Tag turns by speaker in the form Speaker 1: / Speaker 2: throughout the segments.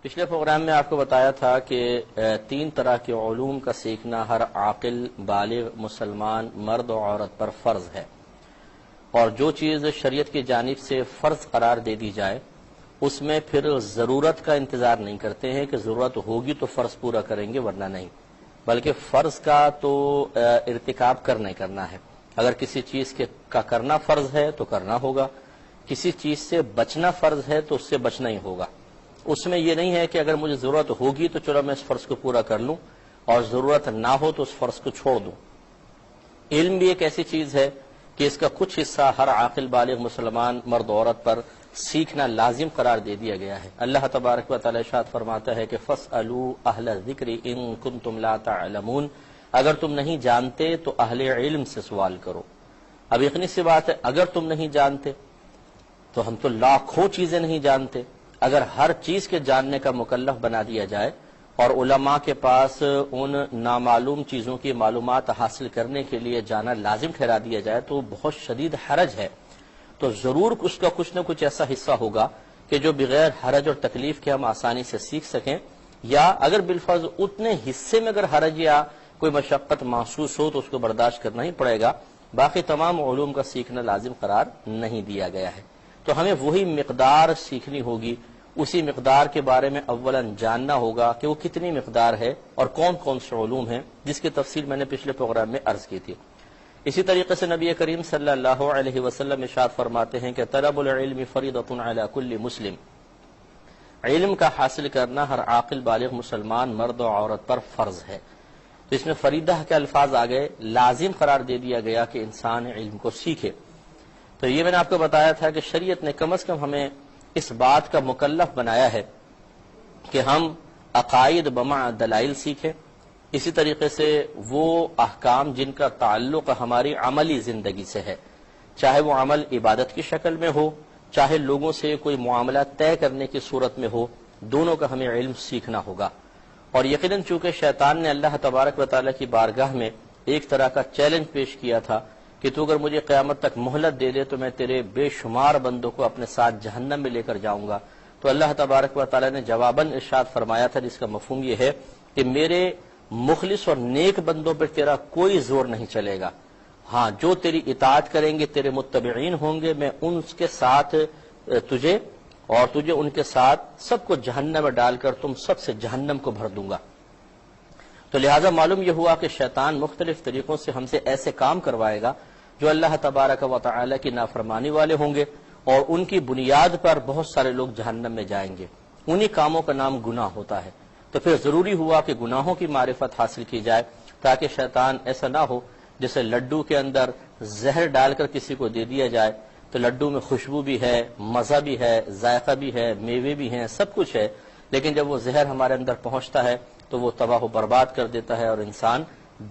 Speaker 1: پچھلے پروگرام میں آپ کو بتایا تھا کہ 3 طرح کے علوم کا سیکھنا ہر عاقل بالغ مسلمان مرد و عورت پر فرض ہے، اور جو چیز شریعت کی جانب سے فرض قرار دے دی جائے اس میں پھر ضرورت کا انتظار نہیں کرتے ہیں کہ ضرورت ہوگی تو فرض پورا کریں گے ورنہ نہیں، بلکہ فرض کا تو ارتکاب کرنا ہے۔ اگر کسی چیز کا کرنا فرض ہے تو کرنا ہوگا، کسی چیز سے بچنا فرض ہے تو اس سے بچنا ہی ہوگا۔ اس میں یہ نہیں ہے کہ اگر مجھے ضرورت ہوگی تو چلو میں اس فرض کو پورا کر لوں، اور ضرورت نہ ہو تو اس فرض کو چھوڑ دوں۔ علم بھی ایک ایسی چیز ہے کہ اس کا کچھ حصہ ہر عاقل بالغ مسلمان مرد عورت پر سیکھنا لازم قرار دے دیا گیا ہے۔ اللہ تبارک و تعالی ارشاد فرماتا ہے کہ فَاسْأَلُوا أَهْلَ الذِّكْرِ إِن كُنتُمْ لَا تَعْلَمُونَ، اگر تم نہیں جانتے تو اہل علم سے سوال کرو۔ اب اتنی سی بات ہے، اگر تم نہیں جانتے تو ہم تو لاکھوں چیزیں نہیں جانتے۔ اگر ہر چیز کے جاننے کا مکلف بنا دیا جائے اور علماء کے پاس ان نامعلوم چیزوں کی معلومات حاصل کرنے کے لیے جانا لازم ٹھہرا دیا جائے تو بہت شدید حرج ہے۔ تو ضرور اس کا کچھ نہ کچھ ایسا حصہ ہوگا کہ جو بغیر حرج اور تکلیف کے ہم آسانی سے سیکھ سکیں، یا اگر بالفرض اتنے حصے میں اگر حرج یا کوئی مشقت محسوس ہو تو اس کو برداشت کرنا ہی پڑے گا، باقی تمام علوم کا سیکھنا لازم قرار نہیں دیا گیا ہے۔ تو ہمیں وہی مقدار سیکھنی ہوگی، اسی مقدار کے بارے میں اولا جاننا ہوگا کہ وہ کتنی مقدار ہے اور کون کون سے علوم ہیں، جس کی تفصیل میں نے پچھلے پروگرام میں عرض کی تھی۔ اسی طریقے سے نبی کریم صلی اللہ علیہ وسلم ارشاد فرماتے ہیں کہ طلب العلم فریضۃ علی کل مسلم، علم کا حاصل کرنا ہر عاقل بالغ مسلمان مرد و عورت پر فرض ہے۔ تو اس میں فریضہ کے الفاظ آ گئے، لازم قرار دے دیا گیا کہ انسان علم کو سیکھے۔ تو یہ میں نے آپ کو بتایا تھا کہ شریعت نے کم از کم ہمیں اس بات کا مکلف بنایا ہے کہ ہم عقائد بمع دلائل سیکھیں، اسی طریقے سے وہ احکام جن کا تعلق ہماری عملی زندگی سے ہے، چاہے وہ عمل عبادت کی شکل میں ہو، چاہے لوگوں سے کوئی معاملہ طے کرنے کی صورت میں ہو، دونوں کا ہمیں علم سیکھنا ہوگا۔ اور یقیناً چونکہ شیطان نے اللہ تبارک و تعالیٰ کی بارگاہ میں ایک طرح کا چیلنج پیش کیا تھا کہ تو اگر مجھے قیامت تک مہلت دے دے تو میں تیرے بے شمار بندوں کو اپنے ساتھ جہنم میں لے کر جاؤں گا، تو اللہ تبارک و تعالیٰ نے جواباً ارشاد فرمایا تھا، جس کا مفہوم یہ ہے کہ میرے مخلص اور نیک بندوں پر تیرا کوئی زور نہیں چلے گا، ہاں جو تیری اطاعت کریں گے، تیرے متبعین ہوں گے، میں ان کے ساتھ تجھے ان کے ساتھ سب کو جہنم میں ڈال کر تم سب سے جہنم کو بھر دوں گا۔ تو لہٰذا معلوم یہ ہوا کہ شیطان مختلف طریقوں سے ہم سے ایسے کام کروائے گا جو اللہ تبارک و تعالی کی نافرمانی والے ہوں گے، اور ان کی بنیاد پر بہت سارے لوگ جہنم میں جائیں گے۔ انہی کاموں کا نام گناہ ہوتا ہے۔ تو پھر ضروری ہوا کہ گناہوں کی معرفت حاصل کی جائے، تاکہ شیطان ایسا نہ ہو جیسے لڈو کے اندر زہر ڈال کر کسی کو دے دیا جائے تو لڈو میں خوشبو بھی ہے، مزہ بھی ہے، ذائقہ بھی ہے، میوے بھی ہیں، سب کچھ ہے، لیکن جب وہ زہر ہمارے اندر پہنچتا ہے تو وہ تباہ و برباد کر دیتا ہے اور انسان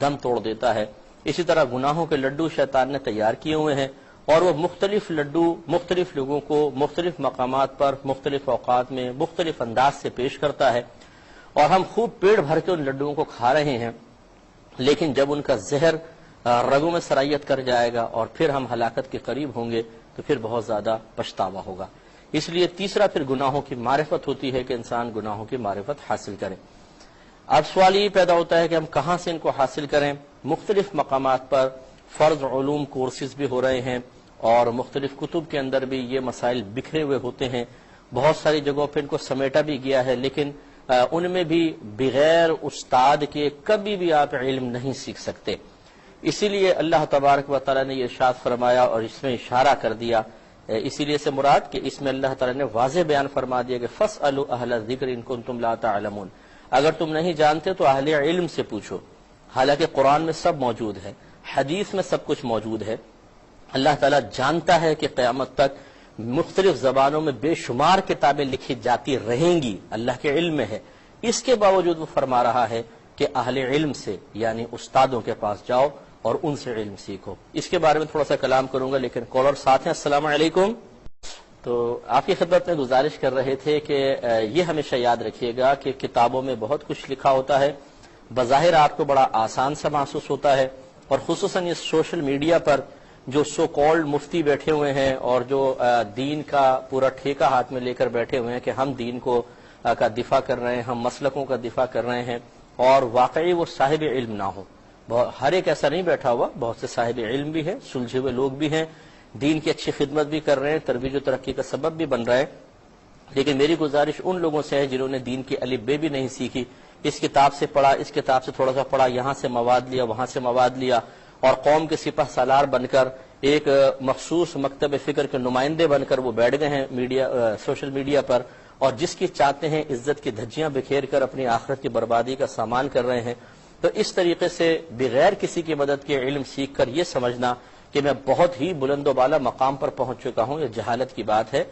Speaker 1: دم توڑ دیتا ہے۔ اسی طرح گناہوں کے لڈو شیطان نے تیار کیے ہوئے ہیں، اور وہ مختلف لڈو مختلف لوگوں کو مختلف مقامات پر مختلف اوقات میں مختلف انداز سے پیش کرتا ہے، اور ہم خوب پیٹ بھر کے ان لڈوؤں کو کھا رہے ہیں، لیکن جب ان کا زہر رگوں میں سرایت کر جائے گا اور پھر ہم ہلاکت کے قریب ہوں گے تو پھر بہت زیادہ پچھتاوا ہوگا۔ اس لیے تیسرا پھر گناہوں کی معرفت ہوتی ہے کہ انسان گناہوں کی معرفت حاصل کرے۔ اب سوال یہ پیدا ہوتا ہے کہ ہم کہاں سے ان کو حاصل کریں؟ مختلف مقامات پر فرض علوم کورسز بھی ہو رہے ہیں، اور مختلف کتب کے اندر بھی یہ مسائل بکھرے ہوئے ہوتے ہیں، بہت ساری جگہوں پہ ان کو سمیٹا بھی گیا ہے، لیکن ان میں بھی بغیر استاد کے کبھی بھی آپ علم نہیں سیکھ سکتے۔ اسی لیے اللہ تبارک و تعالیٰ نے یہ ارشاد فرمایا اور اس میں اشارہ کر دیا، اسی لیے سے مراد کہ اس میں اللہ تعالیٰ نے واضح بیان فرما دیا کہ فَاسْأَلُوا أَهْلَ الذِّكْرِ إِن كُنتُمْ لَا تَعْلَمُونَ، اگر تم نہیں جانتے تو اہل علم سے پوچھو۔ حالانکہ قرآن میں سب موجود ہے، حدیث میں سب کچھ موجود ہے، اللہ تعالیٰ جانتا ہے کہ قیامت تک مختلف زبانوں میں بے شمار کتابیں لکھی جاتی رہیں گی، اللہ کے علم میں ہے، اس کے باوجود وہ فرما رہا ہے کہ اہل علم سے یعنی استادوں کے پاس جاؤ اور ان سے علم سیکھو۔ اس کے بارے میں تھوڑا سا کلام کروں گا، لیکن کالر ساتھ ہیں۔ السلام علیکم۔ تو آپ کی خدمت میں گزارش کر رہے تھے کہ یہ ہمیشہ یاد رکھیے گا کہ کتابوں میں بہت کچھ لکھا ہوتا ہے، بظاہر آپ کو بڑا آسان سا محسوس ہوتا ہے، اور خصوصاً اس سوشل میڈیا پر جو سو کالڈ مفتی بیٹھے ہوئے ہیں اور جو دین کا پورا ٹھیکہ ہاتھ میں لے کر بیٹھے ہوئے ہیں کہ ہم دین کو کا دفاع کر رہے ہیں، ہم مسلکوں کا دفاع کر رہے ہیں، اور واقعی وہ صاحب علم نہ ہو. ہر ایک ایسا نہیں بیٹھا ہوا، بہت سے صاحب علم بھی ہیں، سلجھے ہوئے لوگ بھی ہیں، دین کی اچھی خدمت بھی کر رہے ہیں، ترویج و ترقی کا سبب بھی بن رہا ہے. لیکن میری گزارش ان لوگوں سے ہے جنہوں نے دین کی الف بے بھی نہیں سیکھی، اس کتاب سے پڑھا، اس کتاب سے تھوڑا سا پڑھا، یہاں سے مواد لیا، وہاں سے مواد لیا، اور قوم کے سپہ سالار بن کر ایک مخصوص مکتب فکر کے نمائندے بن کر وہ بیٹھ گئے ہیں سوشل میڈیا پر، اور جس کی چاہتے ہیں عزت کی دھجیاں بکھیر کر اپنی آخرت کی بربادی کا سامان کر رہے ہیں. تو اس طریقے سے بغیر کسی کی مدد کے علم سیکھ کر یہ سمجھنا کہ میں بہت ہی بلند و بالا مقام پر پہنچ چکا ہوں، یہ جہالت کی بات ہے.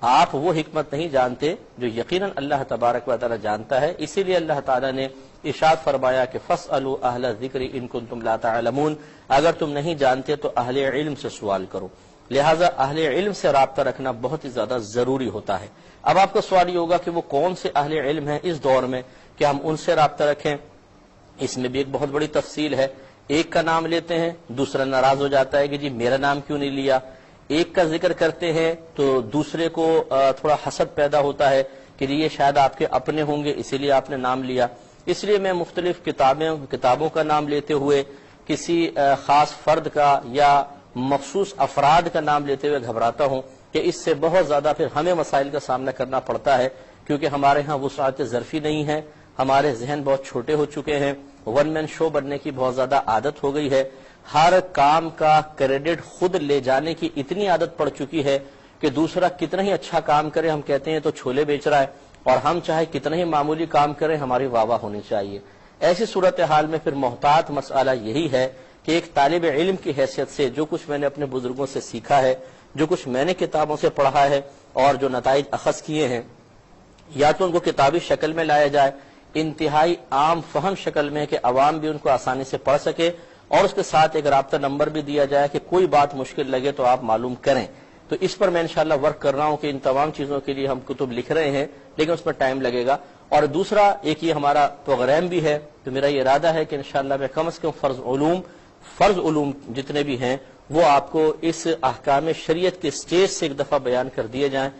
Speaker 1: آپ وہ حکمت نہیں جانتے جو یقیناً اللہ تبارک و تعالی جانتا ہے. اسی لیے اللہ تعالی نے ارشاد فرمایا کہ فاسألوا اہل الذکر ان کنتم لا تعلمون، اگر تم نہیں جانتے تو اہل علم سے سوال کرو. لہذا اہل علم سے رابطہ رکھنا بہت ہی زیادہ ضروری ہوتا ہے. اب آپ کو سوال یہ ہوگا کہ وہ کون سے اہل علم ہیں اس دور میں کہ ہم ان سے رابطہ رکھیں. اس میں بھی ایک بہت بڑی تفصیل ہے. ایک کا نام لیتے ہیں، دوسرا ناراض ہو جاتا ہے کہ جی میرا نام کیوں نہیں لیا. ایک کا ذکر کرتے ہیں تو دوسرے کو تھوڑا حسد پیدا ہوتا ہے کہ یہ شاید آپ کے اپنے ہوں گے اسی لیے آپ نے نام لیا. اس لیے میں مختلف کتابوں کا نام لیتے ہوئے کسی خاص فرد کا یا مخصوص افراد کا نام لیتے ہوئے گھبراتا ہوں کہ اس سے بہت زیادہ پھر ہمیں مسائل کا سامنا کرنا پڑتا ہے، کیونکہ ہمارے ہاں وسعت ظرفی نہیں ہے، ہمارے ذہن بہت چھوٹے ہو چکے ہیں، ون مین شو بننے کی بہت زیادہ عادت ہو گئی ہے، ہر کام کا کریڈٹ خود لے جانے کی اتنی عادت پڑ چکی ہے کہ دوسرا کتنا ہی اچھا کام کرے ہم کہتے ہیں تو چھولے بیچ رہا ہے، اور ہم چاہے کتنا ہی معمولی کام کریں ہماری واہ واہ ہونی چاہیے. ایسی صورتحال میں پھر محتاط مسئلہ یہی ہے کہ ایک طالب علم کی حیثیت سے جو کچھ میں نے اپنے بزرگوں سے سیکھا ہے، جو کچھ میں نے کتابوں سے پڑھا ہے اور جو نتائج اخذ کیے ہیں، یا تو ان کو کتابی شکل میں لایا جائے، انتہائی عام فہم شکل میں کہ عوام بھی ان کو آسانی سے پڑھ سکے، اور اس کے ساتھ ایک رابطہ نمبر بھی دیا جائے کہ کوئی بات مشکل لگے تو آپ معلوم کریں. تو اس پر میں انشاءاللہ ورک کر رہا ہوں کہ ان تمام چیزوں کے لیے ہم کتب لکھ رہے ہیں، لیکن اس پر ٹائم لگے گا. اور دوسرا ایک یہ ہمارا پروگرام بھی ہے، تو میرا یہ ارادہ ہے کہ انشاءاللہ میں کم از کم فرض علوم جتنے بھی ہیں وہ آپ کو اس احکام شریعت کے سٹیج سے ایک دفعہ بیان کر دیے جائیں.